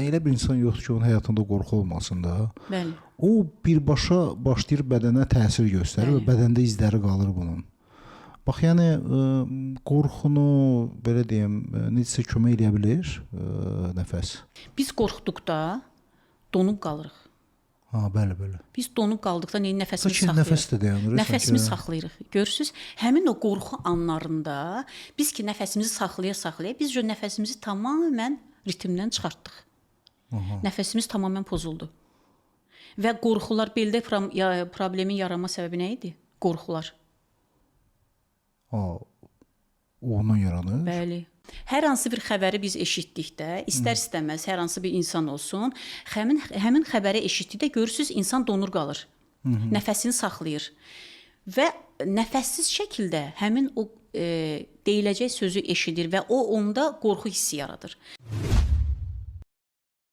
Elə bir insan yoxdur ki, onun həyatında qorxu olmasın da. Bəli. O birbaşa başlayır bədənə təsir göstərir və bədəndə izləri qalır bunun. Bax, yəni qorxunu belə deyim, necəsə kömək eləyə bilir nəfəs. Biz qorxduqda donub qalırıq. Ha, bəli. Biz donub qaldıqda nəfəsimizi Sanki saxlayırıq. nəfəs də dayanır. Nəfəsimizi saxlayırıq. Görürsüz? Həmin o qorxu anlarında biz ki nəfəsimizi saxlaya, biz o nəfəsimizi tamamilə ritmdən çıxartdıq. Nəfəsimiz tamamilə pozuldu. Və qorxular beldə problemin yaranma səbəbi nə idi? Qorxular. Ondan yaranır. Bəli. Hər hansı bir xəbəri biz eşitdikdə, istər-istəməz hər hansı bir insan olsun, həmin xəbəri eşitdikdə görürsüz insan donur qalır. Nəfəsini saxlayır. Və nəfəssiz şəkildə həmin o deyiləcək sözü eşidir və o onda qorxu hissi yaradır.